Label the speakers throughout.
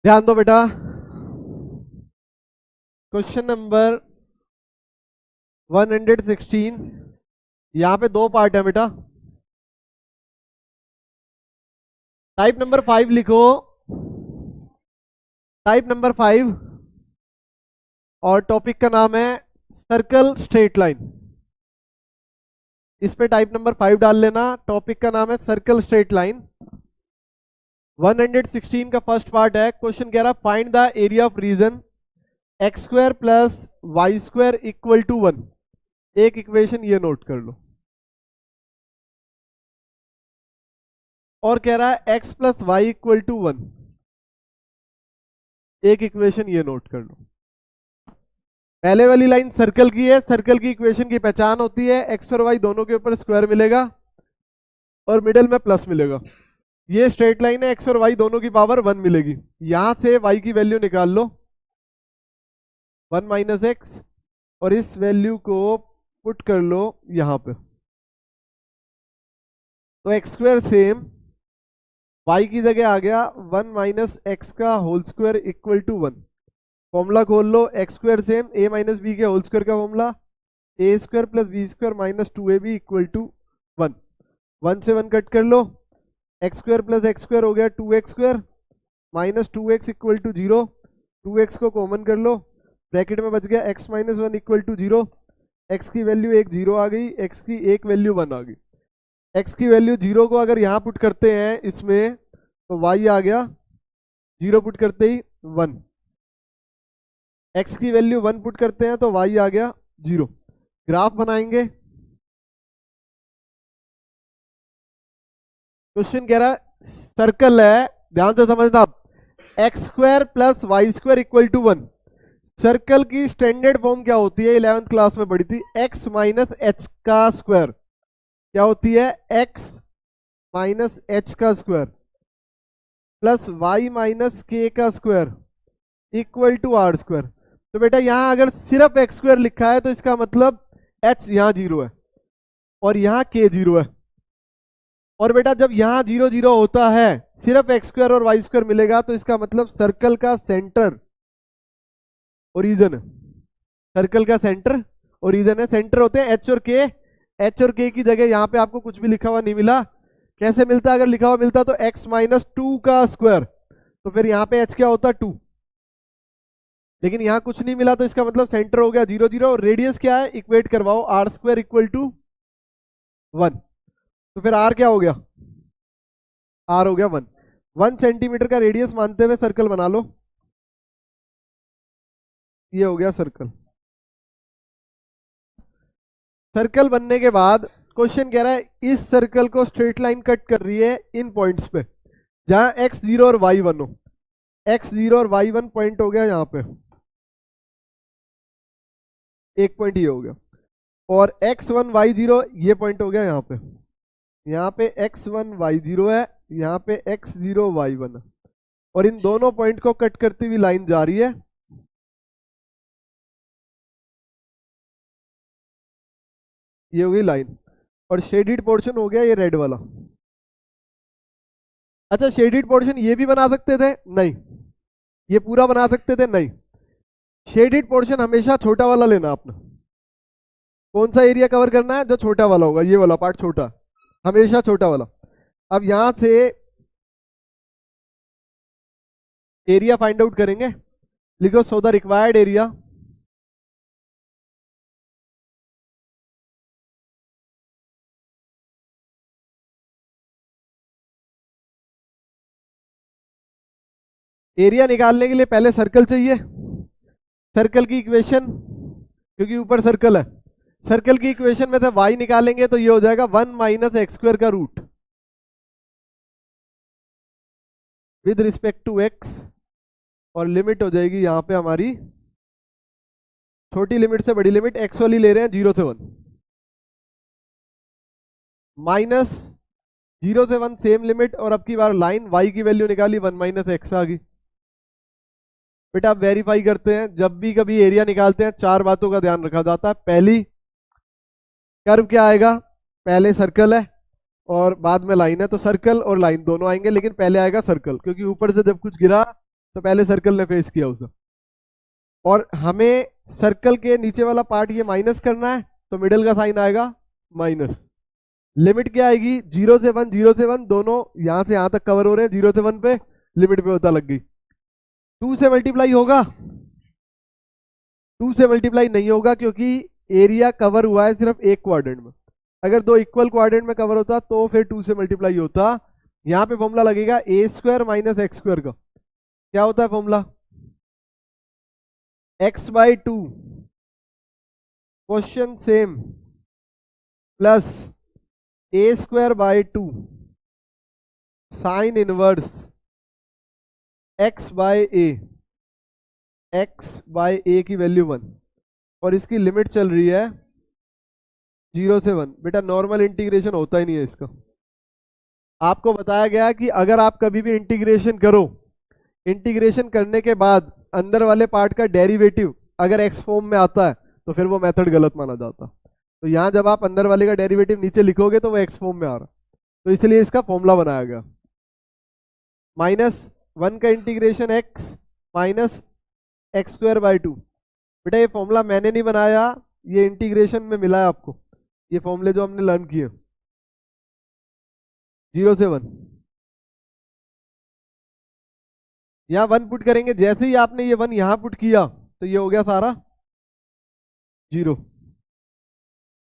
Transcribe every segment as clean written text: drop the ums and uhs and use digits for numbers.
Speaker 1: ध्यान दो बेटा, क्वेश्चन नंबर 116। यहां पे दो पार्ट है बेटा। टाइप नंबर 5 लिखो, टाइप नंबर 5, और टॉपिक का नाम है सर्कल स्ट्रेट लाइन। इस पे टाइप नंबर 5 डाल लेना। टॉपिक का नाम है सर्कल स्ट्रेट लाइन। 116 का फर्स्ट पार्ट है। क्वेश्चन कह रहा find the area of region x square plus y square equal to 1। एक इक्वेशन ये नोट कर लो। और कह रहा है x plus y equal to 1। एक इक्वेशन ये नोट कर लो। पहले वाली लाइन सर्कल की है। सर्कल की इक्वेशन की पहचान होती है एक्स और वाई दोनों के ऊपर स्क्वायर मिलेगा और मिडिल में प्लस मिलेगा। ये स्ट्रेट लाइन है, एक्स और वाई दोनों की पावर 1 मिलेगी। यहां से वाई की वैल्यू निकाल लो 1 माइनस एक्स, और इस वैल्यू को पुट कर लो यहां पे। तो एक्स स्क्वायर सेम वाई की जगह आ गया 1 माइनस एक्स का whole square equal to 1। Formula खोल लो, x square same A minus B के होल स्क्वायर का formula, A square plus B square minus 2ab equal to 1। 1 से 1 कट कर लो, x square plus x square हो गया 2x square minus 2x equal to 0। 2x को common कर लो, bracket में बच गया x minus 1 equal to 0। x की वैल्यू एक 0 आ गई, x की एक वैल्यू 1 आ गई। x की वैल्यू 0 को अगर यहाँ पुट करते हैं इसमें, तो y आ गया 0 पुट करते ही 1। x की वैल्यू 1 पुट करते हैं तो y आ गया 0। ग्राफ बनाएंगे। क्वेश्चन कह रहा है सर्कल है, ध्यान से समझना, x square plus y square equal to 1। Circle की स्टैंडर्ड फॉर्म क्या होती है, 11th क्लास में पढ़ी थी, x माइनस एच का स्क्वायर। क्या होती है, x माइनस एच का square plus y minus k का square equal to r square. तो बेटा यहां अगर सिर्फ एक्स स्क्वायर लिखा है तो इसका मतलब h यहां 0 है और यहां k 0 है। और बेटा जब यहां 0 0 होता है, सिर्फ एक्स स्क्वायर और वाई स्क्वायर मिलेगा, तो इसका मतलब सर्कल का सेंटर ओरिजिन है। सर्कल का सेंटर ओरिजिन है। सेंटर होते हैं एच और के। एच और के की जगह यहां पे आपको कुछ भी लिखा हुआ नहीं मिला। कैसे मिलता, अगर लिखा हुआ मिलता तो एक्स माइनस 2 का स्क्वायर, तो फिर यहां पे एच क्या होता 2। लेकिन यहां कुछ नहीं मिला तो इसका मतलब सेंटर हो गया 0 0। और रेडियस क्या है, इक्वेट करवाओ, आर स्क्वायर इक्वल टू 1। तो फिर आर क्या हो गया, आर हो गया 1। 1 सेंटीमीटर का रेडियस मानते हुए सर्कल बना लो। ये हो गया सर्कल। सर्कल बनने के बाद क्वेश्चन कह रहा है इस सर्कल को स्ट्रेट लाइन कट कर रही है इन पॉइंट्स पे जहां x0 और y1 हो। x0 और y1 पॉइंट हो गया यहाँ पे, एक पॉइंट ये हो गया। और x1 y0 ये पॉइंट हो गया यहाँ पे। यहाँ पे x1 y0 है, यहाँ पे x0 y1 है, और इन दोनों पॉइंट को कट करती हुई लाइन जा रही है। ये हो गई लाइन, और शेडिड पोर्शन हो गया ये रेड वाला। अच्छा, शेडिड पोर्शन ये भी बना सकते थे, नहीं। ये पूरा बना सकते थे, नहीं। शेडिड पोर्शन हमेशा छोटा वाला लेना आपने। कौन सा एरिया कवर करना है, जो छोटा वाला होगा, ये वाला पार्ट छोटा, हमेशा छोटा वाला। अब यहां से एरिया फाइंड आउट करेंगे। लिखो so the required area area निकालने के लिए पहले सर्कल चाहिए। सर्कल की इक्वेशन, क्योंकि ऊपर सर्कल है, सर्कल की इक्वेशन में से y निकालेंगे तो ये हो जाएगा 1 माइनस एक्स स्क्वायर का root with respect to x, और लिमिट हो जाएगी यहाँ पे हमारी, छोटी लिमिट से बड़ी लिमिट, x वाली ले रहे हैं 0 से 1, माइनस 0 से 1 सेम लिमिट, और अब की बार लाइन y की वैल्यू निकाली 1 माइनस एक्स आ गई। बेटा आप वेरीफाई करते हैं, जब भी कभी एरिया निकालते हैं 4 बातों का ध्यान रखा जाता है। पहली, कर्व क्या आएगा, पहले सर्कल है और बाद में लाइन है, तो सर्कल और लाइन दोनों आएंगे, लेकिन पहले आएगा सर्कल, क्योंकि ऊपर से जब कुछ गिरा तो पहले सर्कल ने फेस किया उसे, और हमें सर्कल के नीचे वाला पार्ट ये माइनस करना है, तो मिडिल का साइन आएगा माइनस। लिमिट क्या आएगी, 0 से 1, 0 से 1 दोनों यहां से यहां तक कवर हो रहे हैं, 0 से 1 पे लिमिट पे पता लग गई। 2 से मल्टीप्लाई होगा, 2 से मल्टीप्लाई नहीं होगा क्योंकि एरिया कवर हुआ है सिर्फ एक क्वाड्रेंट में। अगर दो इक्वल क्वाड्रेंट में कवर होता तो फिर 2 से मल्टीप्लाई होता। यहां पे फॉर्मूला लगेगा A square minus x square का। क्या होता है formula, x by 2 question same plus A square by 2 sine inverse x by A, x by A की वैल्यू 1, और इसकी लिमिट चल रही है 0 से 1। बेटा नॉर्मल इंटीग्रेशन होता ही नहीं है इसका। आपको बताया गया कि अगर आप कभी भी इंटीग्रेशन करो, इंटीग्रेशन करने के बाद अंदर वाले पार्ट का डेरिवेटिव अगर एक्स फॉर्म में आता है तो फिर वो मेथड गलत माना जाता। तो यहां जब आप अंदर वाले का डेरिवेटिव नीचे लिखोगे तो वो एक्स फॉर्म में आ रहा, तो इसलिए इसका फॉर्मूला बनाया गया -1 का integration x minus x square by 2। बेटा ये फॉर्मूला मैंने नहीं बनाया, ये इंटीग्रेशन में मिला है आपको, ये फॉर्मूले जो हमने लर्न किए 0 से 1। यहां 1 पुट करेंगे, जैसे ही आपने ये 1 यहां पुट किया तो ये हो गया सारा 0,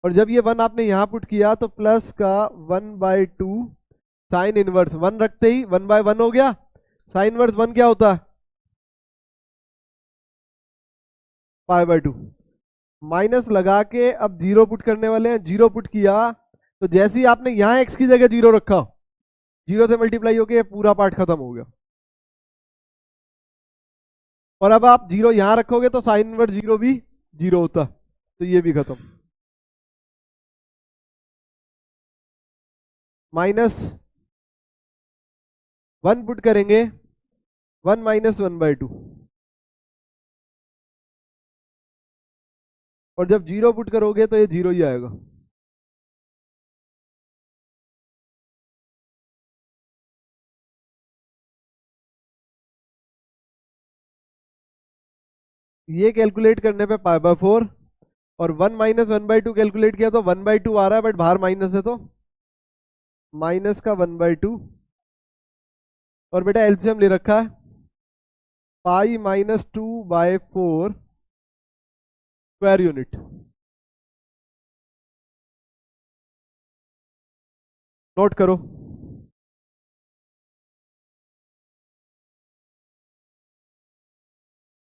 Speaker 1: और जब ये 1 आपने यहां पुट किया तो प्लस का 1/2 साइन इनवर्स 1 रखते ही 1/1 हो गया। साइन इनवर्स 1 क्या होता है, π/2। माइनस लगा के अब 0 पुट करने वाले हैं, 0 पुट किया तो जैसे ही आपने यहां x की जगह 0 रखा, 0 से मल्टीप्लाई होके ये पूरा पार्ट खत्म हो गया। और अब आप 0 यहां रखोगे तो साइन इनवर्स 0 भी 0 होता, तो ये भी खत्म। -1 पुट करेंगे 1 - 1/2, और जब 0 पुट करोगे तो ये 0 ही आएगा। ये कैलकुलेट करने पे π/4, और 1 - 1/2 कैलकुलेट किया तो 1/2 आ रहा है, बट बाहर माइनस है तो माइनस का 1/2। और बेटा एलसीएम ले रखा है π-2/4 स्क्वायर यूनिट। नोट करो,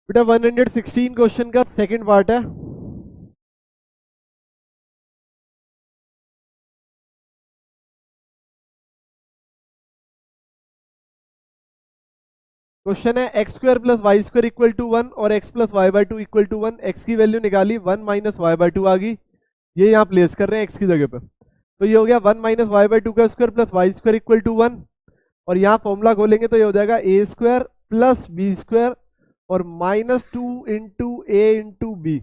Speaker 1: बेटा 116 क्वेश्चन का सेकंड पार्ट है। क्वेश्चन है x square plus y square equal to 1 और एक्स प्लस वाई/2 इक्वल टू 1। एक्स की वैल्यू निकाली, 1 - y/2 आ गई, ये यहाँ प्लेस कर रहे हैं एक्स की जगह पे, तो ये हो गया 1 - y/2 का square plus y square equal to 1। और यहाँ फॉर्मूला खोलेंगे तो ये हो जाएगा a square plus B square और -2 × a × b,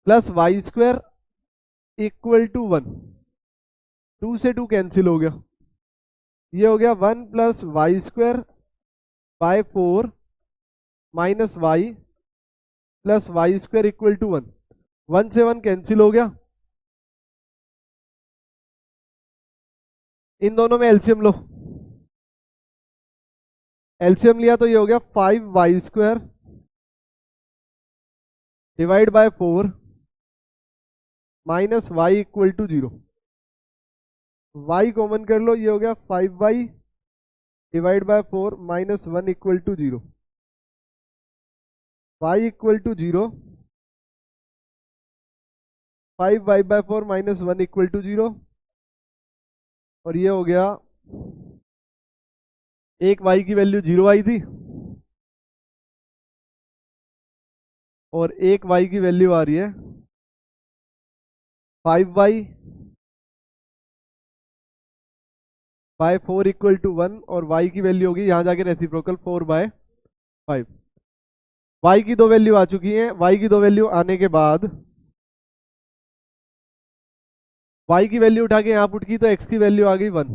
Speaker 1: plus y square equal to 1। 2 से 2 कैंसिल हो गया, ये हो गया 1 + y²/4 minus y plus y square equal to 1। 1 से 1 कैंसिल हो गया, इन दोनों में एलसीएम लो। एलसीएम लिया तो ये हो गया 5y² divide by 4 minus y equal to 0। y common कर लो, ये हो गया 5y divide by 4 minus 1 equal to 0। y equal to 0, 5y/4 minus 1 equal to 0, और ये हो गया एक y की वैल्यू 0 आई थी और एक y की वैल्यू आ रही है 5y/4 इक्वल टू 1, और y की वैल्यू होगी यहां जाके रेसिप्रोकल 4/5। y की दो वैल्यू आ चुकी हैं। y की दो वैल्यू आने के बाद y की वैल्यू उठा के यहां पुट की तो x की वैल्यू आ गई 1।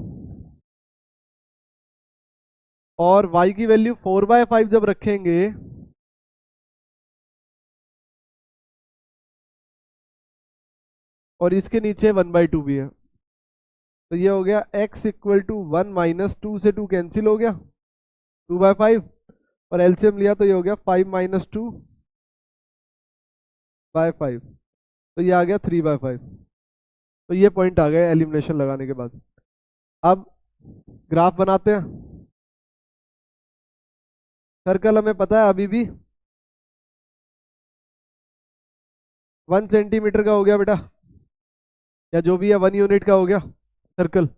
Speaker 1: और y की वैल्यू 4/5 जब रखेंगे और इसके नीचे 1/2 भी है, तो ये हो गया x इक्वल टू 1 माइनस 2 से 2 कैंसिल हो गया 2/5, और एलसीएम लिया तो ये हो गया 5 माइनस 2/5, तो ये आ गया 3/5। तो ये पॉइंट आ गया एलिमिनेशन लगाने के बाद। अब ग्राफ बनाते हैं। सर्कल हमें पता है अभी भी 1 सेंटीमीटर का हो गया बेटा, या जो भी है 1 यूनिट का हो गया सर्कल,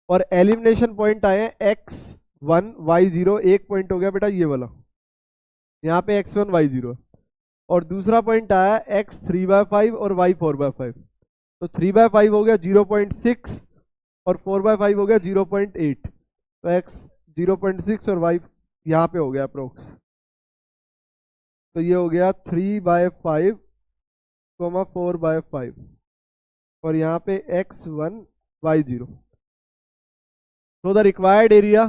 Speaker 1: और एलिमिनेशन पॉइंट आए x1 y0, एक पॉइंट हो गया बेटा ये वाला, यहाँ पे x1 y0, और दूसरा पॉइंट आया x 3/5 और y 4/5, तो 3/5 हो गया 0.6 और 4/5 हो गया 0.8, तो x 0.6 और y यहाँ पे हो गया अप्रोक्स, तो ये हो गया 3/5, 4/5, और यहाँ पे x1 y0। तो द रिक्वायर्ड एरिया,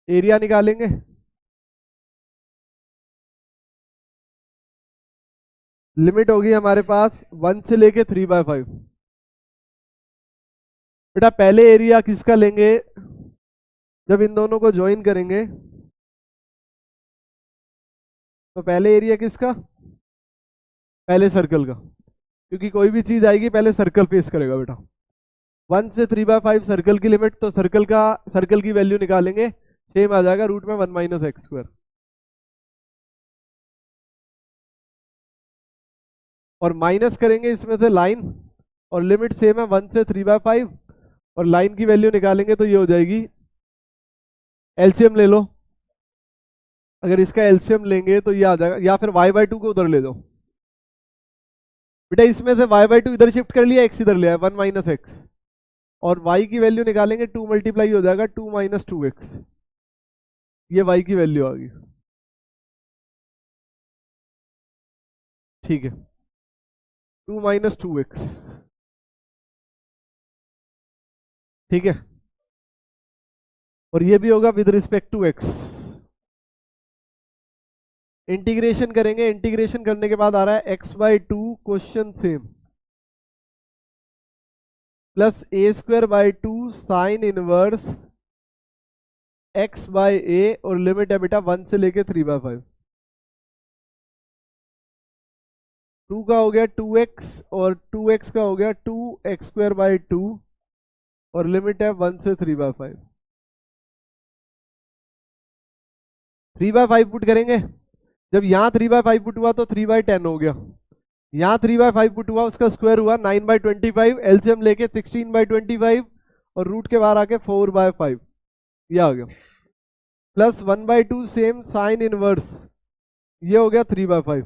Speaker 1: एरिया निकालेंगे, लिमिट होगी हमारे पास 1 से लेके 3/5। बेटा पहले एरिया किसका लेंगे, जब इन दोनों को ज्वाइन करेंगे तो पहले एरिया किसका, पहले सर्कल का, क्योंकि कोई भी चीज आएगी पहले सर्कल फेस करेगा बेटा। 1 से 3/5 सर्कल की लिमिट, तो सर्कल की वैल्यू निकालेंगे, सेम आ जाएगा रूट में 1 माइनस एक्स स्क्वायर, और माइनस करेंगे इसमें से लाइन, और लिमिट सेम है 1 से 3/5, और लाइन की वैल्यू निकालेंगे तो ये हो जाएगी, एलसीएम ले लो, अगर इसका एलसीएम लेंगे तो ये आ जाएगा, या फिर y/2 को उधर ले दो बेटा, इसमें से y/2 इधर शिफ्ट कर लिया, x इधर लिया 1 माइनस एक्स, और y की वैल्यू निकालेंगे 2 मल्टीप्लाई हो जाएगा 2 माइनस 2x, ये y की वैल्यू आ गई, ठीक है 2 माइनस 2x, ठीक है, और ये भी होगा with respect to x। Integration करेंगे, इंटीग्रेशन करने के बाद आ रहा है x/2 question same plus a²/2 sine inverse x/a, और लिमिट है बेटा 1 से लेके 3/5। 2 का हो गया 2x, और 2x का हो गया 2x²/2, और लिमिट है 1 से 3/5। 3/5 पुट करेंगे, जब यहाँ 3/5 पुट हुआ तो 3/10 हो गया, यहाँ 3/5 पुट हुआ उसका स्क्वायर हुआ 9/25, एलसीएम लेके 16/25, और रूट के बाहर आके 4/5, ये आ गया, प्लस 1/2 सेम साइन इनवर्स, ये हो गया 3/5,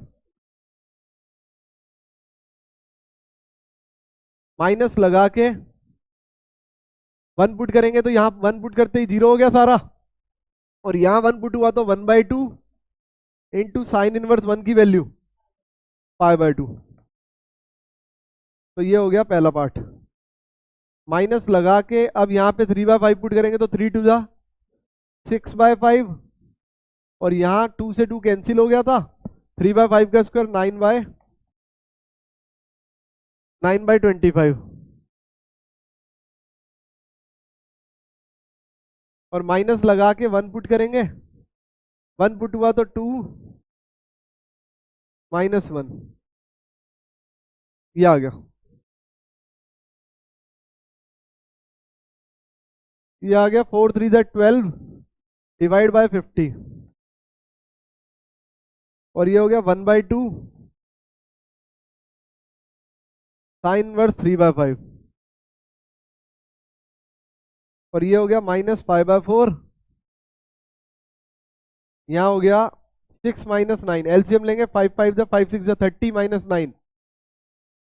Speaker 1: माइनस लगा के 1 पुट करेंगे, तो यहाँ 1 पुट करते ही 0 हो गया सारा, और यहाँ 1 पुट हुआ तो 1/2 इंटू साइन इनवर्स 1 की वैल्यू π/2, तो ये हो गया पहला पार्ट। माइनस लगा के अब यहाँ पे 3/5 पुट करेंगे तो 3 2 जा 6/5, और यहाँ 2 से 2 कैंसिल हो गया था, 3/5 का स्क्वायर 9/25, और माइनस लगा के 1 पुट करेंगे, 1 पुट हुआ तो 2 माइनस 1, ये आ गया, ये आ गया 4 3 12 डिवाइड बाय 50, और ये हो गया 1/2 साइन इनवर्स 3/5, और ये हो गया माइनस π/4, यहाँ हो गया 6 माइनस 9, एलसीएम लेंगे 5 5 जा 5 6 जा 30 माइनस 9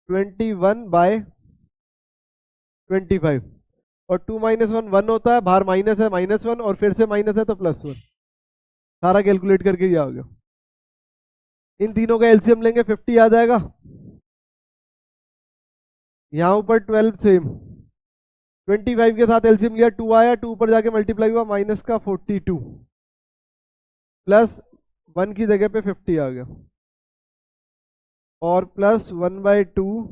Speaker 1: 21/25, और 2 माइनस 1 1 होता है, बाहर माइनस है -1, और फिर से माइनस है तो +1, सारा कैलकुलेट करके ये आ गया। इन तीनों का एलसीएम लेंगे 50 आ जाएगा, यहाँ ऊपर 12 सेम 25 के साथ एलसीएम लिया, 2 आया, 2 ऊपर जाके मल्टीप्लाई हुआ, माइनस का 42 प्लस 1 की जगह पे 50 आ गया, और प्लस 1/2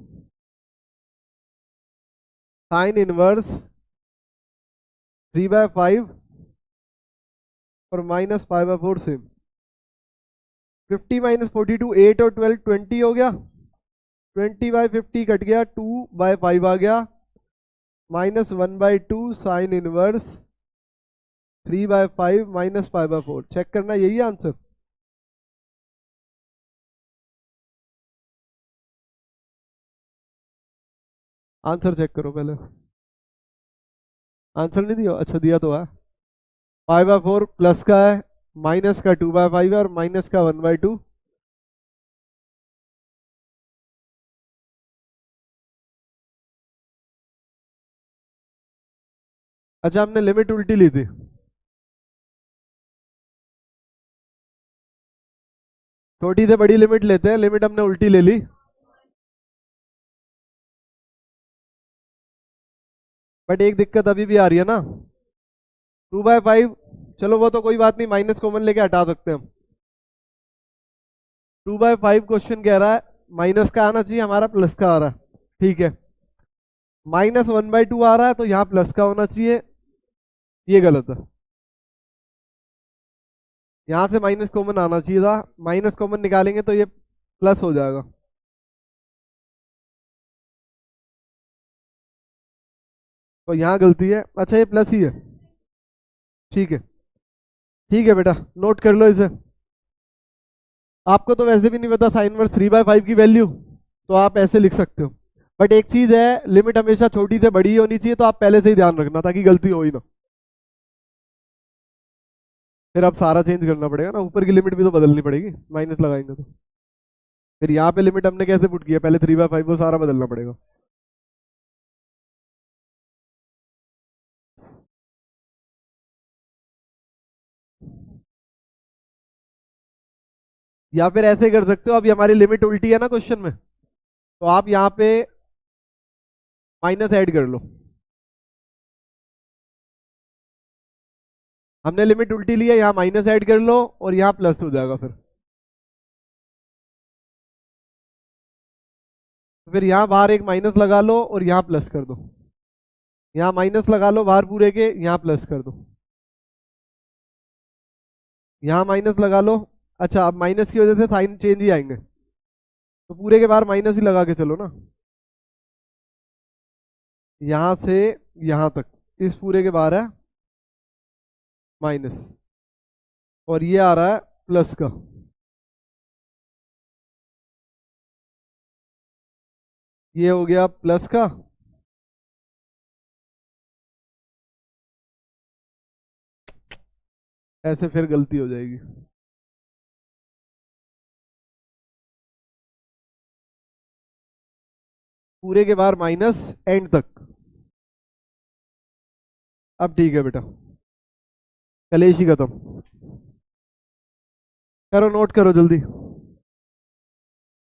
Speaker 1: साइन इनवर्स 3/5 और माइनस 5/4 सेम। 50 माइनस 42 8 और 12 20 हो गया, 20/50 कट गया, 2/5 आ गया, minus 1/2 sine inverse 3/5 minus 5/4। Check करना, यही आंसर। आंसर चेक करो पहले। आंसर नहीं दिया? अच्छा दिया तो है। 5/4 प्लस का है, माइनस का 2/5 है और माइनस का 1/2। अच्छा हमने लिमिट उल्टी ली थी। छोटी से बड़ी लिमिट लेते हैं, लिमिट हमने उल्टी ले ली, बट एक दिक्कत अभी भी आ रही है ना, 2/5। चलो वो तो कोई बात नहीं, माइनस कॉमन लेके हटा सकते हैं हम। 2/5 क्वेश्चन कह रहा है माइनस का आना चाहिए, हमारा प्लस का आ रहा है, ठीक है। माइनस 1/2 आ रहा है तो यहाँ प्लस का होना चाहिए, ये गलत है। यहाँ से माइनस कॉमन आना चाहिए था, माइनस कॉमन निकालेंगे तो ये प्लस हो जाएगा। तो यहाँ गलती है, अच्छा ये प्लस ही है, ठीक है। ठीक है बेटा, नोट कर लो इसे। आपको तो वैसे भी नहीं पता साइन इनवर्स 3/5 की वैल्यू, तो आप ऐसे लिख सकते हो। बट एक चीज है, लिमिट हमेशा छोटी से बड़ी ही होनी चाहिए, तो आप पहले से ही ध्यान रखना ताकि गलती हो ही ना। फिर अब सारा चेंज करना पड़ेगा ना, ऊपर की लिमिट भी तो बदलनी पड़ेगी, माइनस लगाएंगे तो। फिर यहाँ पे लिमिट हमने कैसे पुट किया, पहले 3/5 वो सारा बदलना पड़ेगा। या फिर ऐसे कर सकते हो, अभी हमारी लिमिट उल्टी है ना क्वेश्चन में, तो आप यहाँ पे माइनस ऐड कर लो। हमने लिमिट उल्टी ली है, यहाँ माइनस ऐड कर लो और यहाँ प्लस हो जाएगा। फिर यहाँ बाहर एक माइनस लगा लो और यहाँ प्लस कर दो, यहाँ माइनस लगा लो बाहर पूरे के, यहाँ प्लस कर दो, यहाँ माइनस लगा लो। अच्छा अब माइनस की वजह से साइन चेंज ही आएंगे, तो पूरे के बाहर माइनस ही लगा के चलो ना, यहाँ से यहाँ तक इस पूरे के बाहर है माइनस, और ये आ रहा है प्लस का। ये हो गया प्लस का, ऐसे फिर गलती हो जाएगी। पूरे के बाहर माइनस एंड तक। अब ठीक है बेटा, कलेश ही खत्म। करो, नोट करो जल्दी।